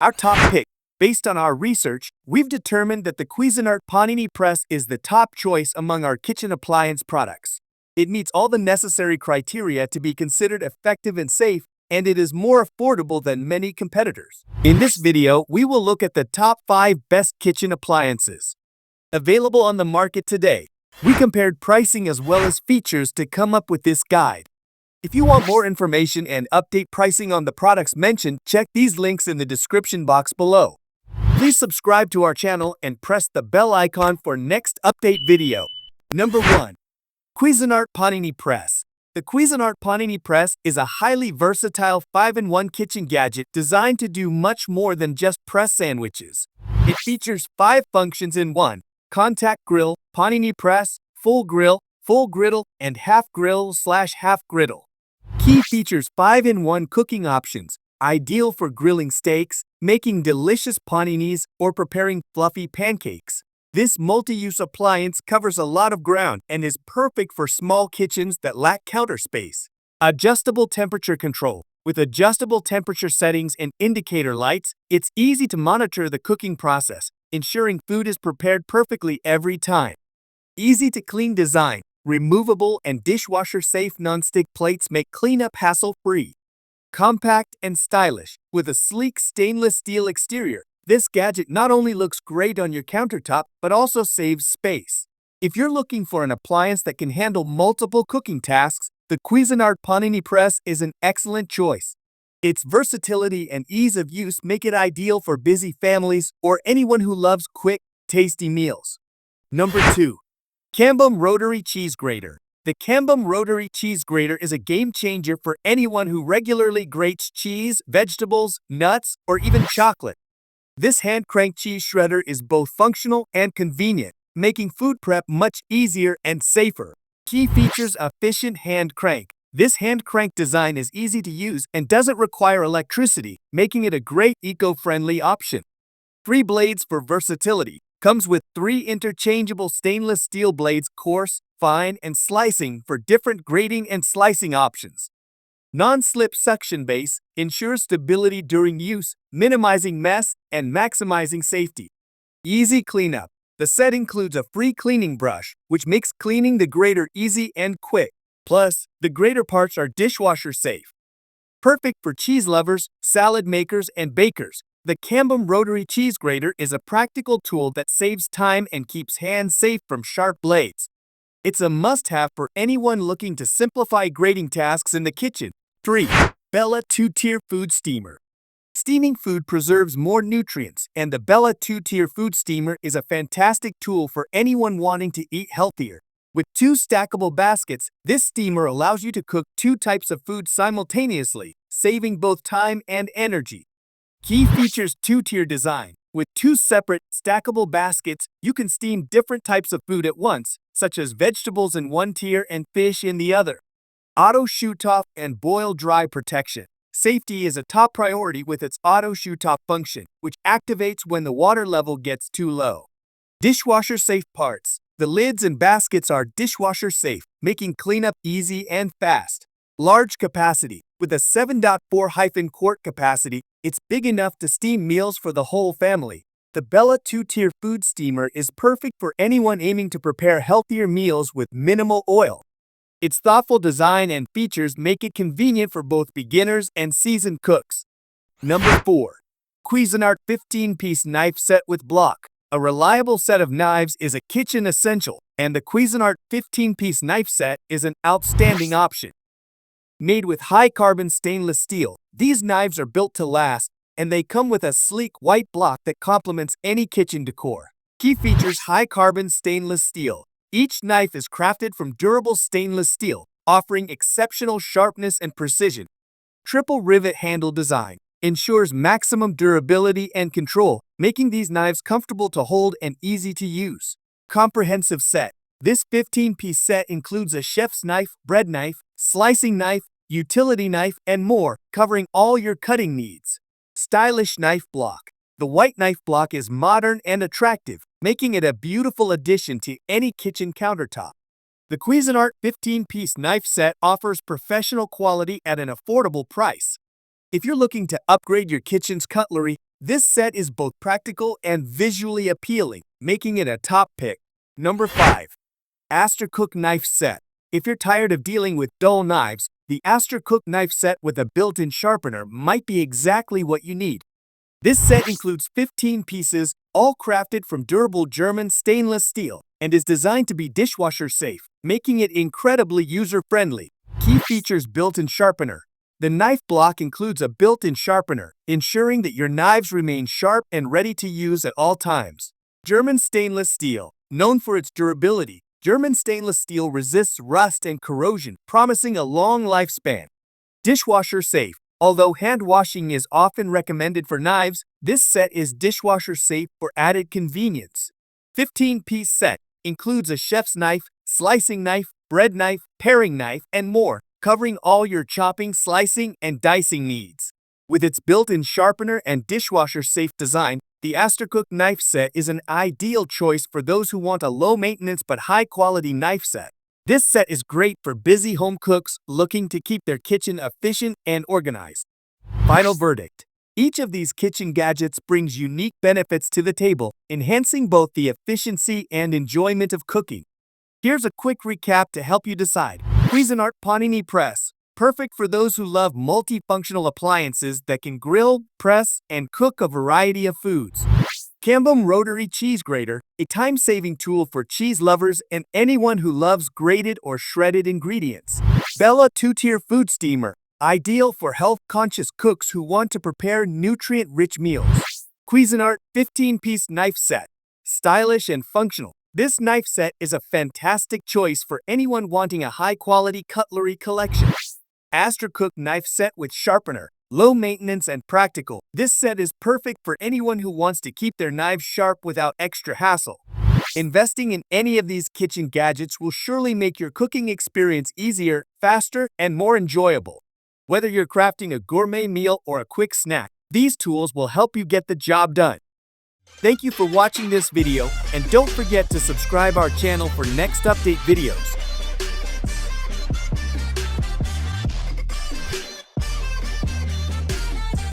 Our top pick. Based on our research, we've determined that the Cuisinart Panini Press is the top choice among our kitchen appliance products. It meets all the necessary criteria to be considered effective and safe, and it is more affordable than many competitors. In this video, we will look at the top 5 best kitchen appliances available on the market today. We compared pricing as well as features to come up with this guide. If you want more information and update pricing on the products mentioned, check these links in the description box below. Please subscribe to our channel and press the bell icon for next update video. Number 1. Cuisinart Panini Press. The Cuisinart Panini Press is a highly versatile 5-in-1 kitchen gadget designed to do much more than just press sandwiches. It features 5 functions in one: contact grill, panini press, full griddle, and half grill/half griddle. Key features: 5-in-1 cooking options, ideal for grilling steaks, making delicious paninis, or preparing fluffy pancakes. This multi-use appliance covers a lot of ground and is perfect for small kitchens that lack counter space. Adjustable temperature control. With adjustable temperature settings and indicator lights, it's easy to monitor the cooking process, ensuring food is prepared perfectly every time. Easy to clean design. Removable and dishwasher-safe nonstick plates make cleanup hassle-free. Compact and stylish. With a sleek stainless steel exterior, this gadget not only looks great on your countertop, but also saves space. If you're looking for an appliance that can handle multiple cooking tasks, the Cuisinart Panini Press is an excellent choice. Its versatility and ease of use make it ideal for busy families or anyone who loves quick, tasty meals. Number 2. Cambum Rotary Cheese Grater. The Cambum Rotary Cheese Grater is a game changer for anyone who regularly grates cheese, vegetables, nuts, or even chocolate. This hand-cranked cheese shredder is both functional and convenient, making food prep much easier and safer. Key features: efficient hand crank. This hand crank design is easy to use and doesn't require electricity, making it a great eco-friendly option. 3 blades for versatility. Comes with 3 interchangeable stainless steel blades, coarse, fine, and slicing for different grating and slicing options. Non-slip suction base ensures stability during use, minimizing mess and maximizing safety. Easy cleanup. The set includes a free cleaning brush, which makes cleaning the grater easy and quick. Plus, the grater parts are dishwasher safe. Perfect for cheese lovers, salad makers, and bakers. The Cambum Rotary Cheese Grater is a practical tool that saves time and keeps hands safe from sharp blades. It's a must-have for anyone looking to simplify grating tasks in the kitchen. 3. Bella 2-Tier Food Steamer. Steaming food preserves more nutrients, and the Bella 2-Tier Food Steamer is a fantastic tool for anyone wanting to eat healthier. With 2 stackable baskets, this steamer allows you to cook 2 types of food simultaneously, saving both time and energy. Key features: 2-tier design. With 2 separate, stackable baskets, you can steam different types of food at once, such as vegetables in one tier and fish in the other. Auto shoot-off and boil-dry protection. Safety is a top priority with its auto shoot-off function, which activates when the water level gets too low. Dishwasher-safe parts. The lids and baskets are dishwasher-safe, making cleanup easy and fast. Large capacity. With a 7.4-quart capacity, it's big enough to steam meals for the whole family. The Bella 2-Tier Food Steamer is perfect for anyone aiming to prepare healthier meals with minimal oil. Its thoughtful design and features make it convenient for both beginners and seasoned cooks. Number 4. Cuisinart 15-Piece Knife Set with Block. A reliable set of knives is a kitchen essential, and the Cuisinart 15-Piece Knife Set is an outstanding option. Made with high-carbon stainless steel, these knives are built to last, and they come with a sleek white block that complements any kitchen decor. Key features: high-carbon stainless steel. Each knife is crafted from durable stainless steel, offering exceptional sharpness and precision. Triple rivet handle design ensures maximum durability and control, making these knives comfortable to hold and easy to use. Comprehensive set. This 15-piece set includes a chef's knife, bread knife, slicing knife, utility knife, and more, covering all your cutting needs. Stylish knife block. The white knife block is modern and attractive, making it a beautiful addition to any kitchen countertop. The Cuisinart 15-piece knife set offers professional quality at an affordable price. If you're looking to upgrade your kitchen's cutlery, This set is both practical and visually appealing, making it a top pick. Number 5. Cook Knife Set. If you're tired of dealing with dull knives, the Cook Knife Set with a built-in sharpener might be exactly what you need. This set includes 15 pieces, all crafted from durable German stainless steel, and is designed to be dishwasher safe, making it incredibly user-friendly. Key features: built-in sharpener. The knife block includes a built-in sharpener, ensuring that your knives remain sharp and ready to use at all times. German stainless steel. Known for its durability, German stainless steel resists rust and corrosion, promising a long lifespan. Dishwasher safe. Although hand washing is often recommended for knives, this set is dishwasher safe for added convenience. 15-piece set includes a chef's knife, slicing knife, bread knife, paring knife, and more, covering all your chopping, slicing, and dicing needs. With its built-in sharpener and dishwasher-safe design, the Cook Knife Set is an ideal choice for those who want a low-maintenance but high-quality knife set. This set is great for busy home cooks looking to keep their kitchen efficient and organized. Final verdict. Each of these kitchen gadgets brings unique benefits to the table, enhancing both the efficiency and enjoyment of cooking. Here's a quick recap to help you decide. Cuisinart Panini Press. Perfect for those who love multifunctional appliances that can grill, press, and cook a variety of foods. Cambum Rotary Cheese Grater, a time-saving tool for cheese lovers and anyone who loves grated or shredded ingredients. Bella 2-tier Food Steamer, ideal for health-conscious cooks who want to prepare nutrient-rich meals. Cuisinart 15-piece Knife Set, stylish and functional. This knife set is a fantastic choice for anyone wanting a high-quality cutlery collection. Cook Knife Set with Sharpener, low maintenance and practical. This set is perfect for anyone who wants to keep their knives sharp without extra hassle. Investing in any of these kitchen gadgets will surely make your cooking experience easier, faster, and more enjoyable. Whether you're crafting a gourmet meal or a quick snack, these tools will help you get the job done. Thank you for watching this video, and don't forget to subscribe our channel for next update videos.